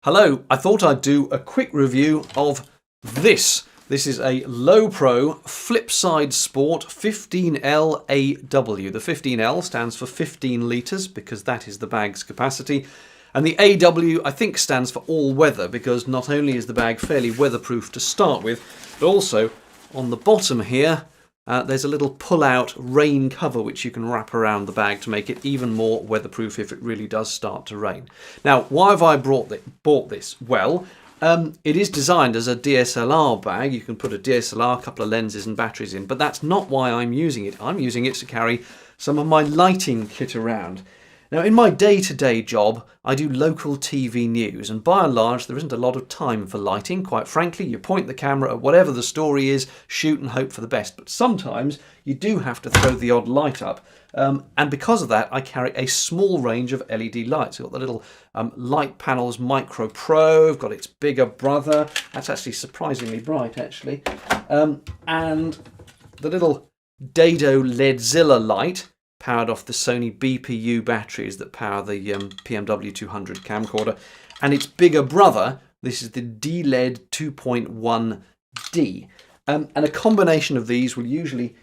Hello, I thought I'd do a quick review of this. This is a Lowepro Flipside Sport 15L-AW. The 15L stands for 15 litres because that is the bag's capacity. And the AW I think stands for all weather because not only is the bag fairly weatherproof to start with, but also on the bottom here there's a little pull-out rain cover which you can wrap around the bag to make it even more weatherproof if it really does start to rain. Now, why have I bought this? Well, it is designed as a DSLR bag. You can put a DSLR, a couple of lenses and batteries in, but that's not why I'm using it. I'm using it to carry some of my lighting kit around. Now, in my day-to-day job, I do local TV news, and by and large, there isn't a lot of time for lighting. Quite frankly, you point the camera at whatever the story is, shoot and hope for the best. But sometimes you do have to throw the odd light up. And because of that, I carry a small range of LED lights. I've got the little Light Panels Micro Pro, I've got its bigger brother. That's actually surprisingly bright, actually. And the little Dado Ledzilla light, powered off the Sony BPU batteries that power the PMW 200 camcorder. And its bigger brother, this is the DLED 2.1D. And a combination of these will usually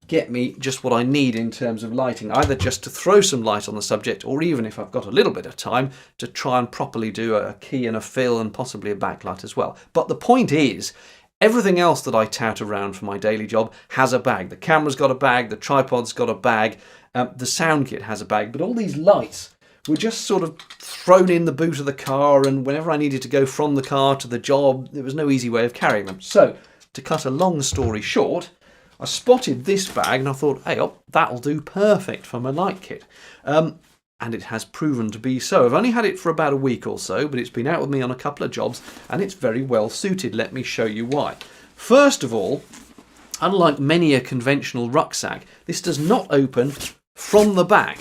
get me just what I need in terms of lighting, either just to throw some light on the subject, or even if I've got a little bit of time, to try and properly do a key and a fill and possibly a backlight as well. But the point is, everything else that I tout around for my daily job has a bag. The camera's got a bag, the tripod's got a bag, the sound kit has a bag, but all these lights were just sort of thrown in the boot of the car, and whenever I needed to go from the car to the job, there was no easy way of carrying them. So, to cut a long story short, I spotted this bag and I thought, hey, that'll do perfect for my light kit. And it has proven to be so. I've only had it for about a week or so, but it's been out with me on a couple of jobs and it's very well suited. Let me show you why. First of all, unlike many a conventional rucksack, this does not open from the back.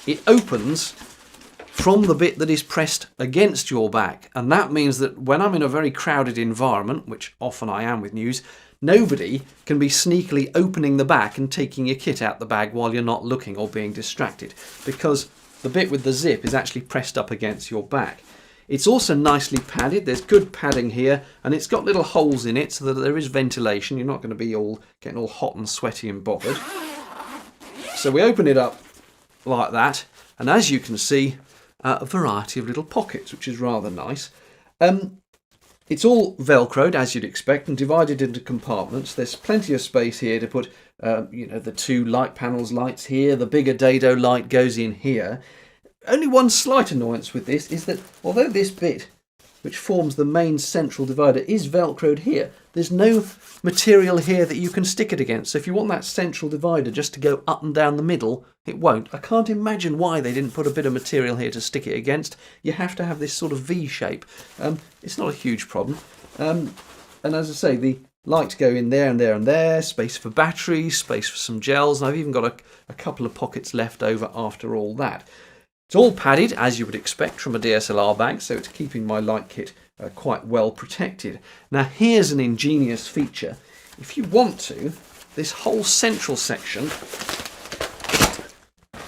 It opens from the bit that is pressed against your back. And that means that when I'm in a very crowded environment, which often I am with news, nobody can be sneakily opening the back and taking your kit out the bag while you're not looking or being distracted, because the bit with the zip is actually pressed up against your back. It's also nicely padded. There's good padding here, and it's got little holes in it so that there is ventilation. You're not going to be getting all hot and sweaty and bothered. So we open it up like that, and as you can see, a variety of little pockets, which is rather nice. It's all velcroed, as you'd expect, and divided into compartments. There's plenty of space here to put the two light panels lights here. The bigger dado light goes in here. Only one slight annoyance with this is that although this bit, which forms the main central divider, is velcroed here, there's no material here that you can stick it against. So if you want that central divider just to go up and down the middle, it won't. I can't imagine why they didn't put a bit of material here to stick it against. You have to have this sort of V shape. It's not a huge problem. And as I say, the lights go in there and there and there, space for batteries, space for some gels, and I've even got a couple of pockets left over after all that. It's all padded, as you would expect from a DSLR bag, so it's keeping my light kit quite well protected. Now here's an ingenious feature. If you want to, this whole central section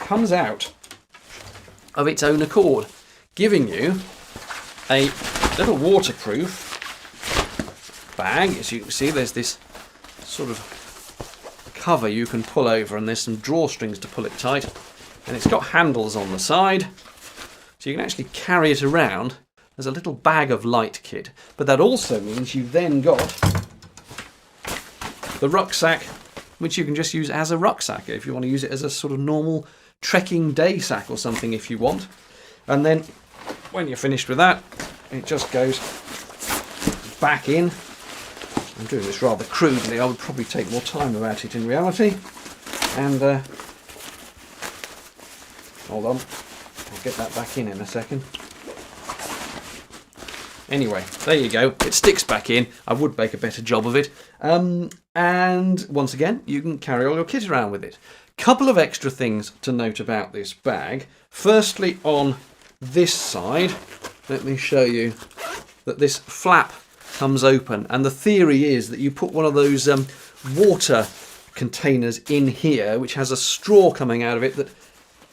comes out of its own accord, giving you a little waterproof bag. As you can see, there's this sort of cover you can pull over, and there's some drawstrings to pull it tight, and it's got handles on the side, so you can actually carry it around as a little bag of light kit. But that also means you've then got the rucksack, which you can just use as a rucksack if you want to use it as a sort of normal trekking day sack or something if you want. And then when you're finished with that, it just goes back in. I'm doing this rather crudely. I would probably take more time about it in reality. And hold on, I'll get that back in a second. Anyway, there you go. It sticks back in. I would make a better job of it. And once again, you can carry all your kit around with it. Couple of extra things to note about this bag. Firstly, on this side, let me show you that this flap comes open. And the theory is that you put one of those water containers in here, which has a straw coming out of it that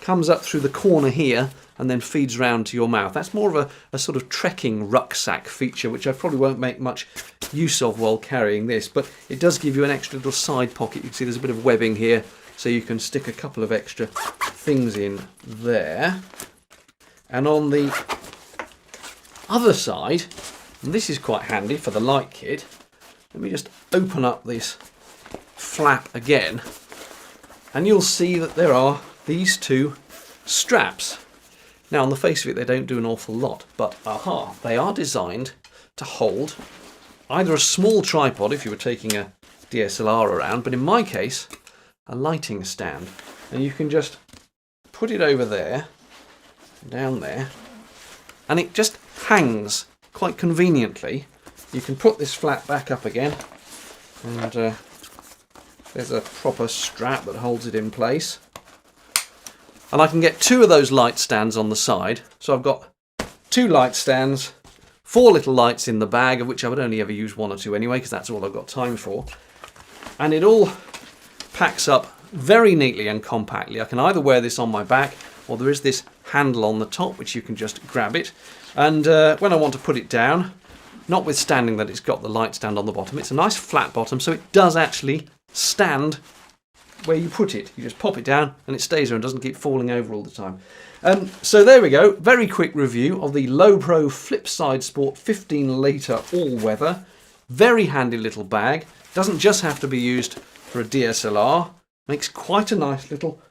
comes up through the corner here and then feeds round to your mouth. That's more of a sort of trekking rucksack feature, which I probably won't make much use of while carrying this, but it does give you an extra little side pocket. You can see there's a bit of webbing here, so you can stick a couple of extra things in there. And on the other side, and this is quite handy for the light kit, let me just open up this flap again, and you'll see that there are these two straps. Now, on the face of it, they don't do an awful lot, but aha, they are designed to hold either a small tripod if you were taking a DSLR around, but in my case, a lighting stand. And you can just put it over there, down there, and it just hangs quite conveniently. You can put this flap back up again, and there's a proper strap that holds it in place. And I can get two of those light stands on the side. So I've got two light stands, 4 little lights in the bag, of which I would only ever use 1 or 2 anyway, because that's all I've got time for. And it all packs up very neatly and compactly. I can either wear this on my back, or there is this handle on the top, which you can just grab it. And when I want to put it down, notwithstanding that it's got the light stand on the bottom, it's a nice flat bottom, so it does actually stand where you put it. You just pop it down and it stays there and doesn't keep falling over all the time. So there we go, very quick review of the Lowepro Flipside Sport 15 litre all-weather. Very handy little bag, doesn't just have to be used for a DSLR, makes quite a nice little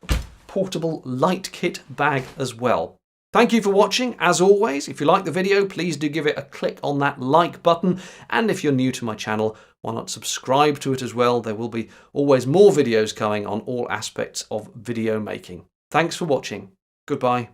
portable light kit bag as well. Thank you for watching. As always, if you like the video, please do give it a click on that like button. And if you're new to my channel, why not subscribe to it as well? There will be always more videos coming on all aspects of video making. Thanks for watching. Goodbye.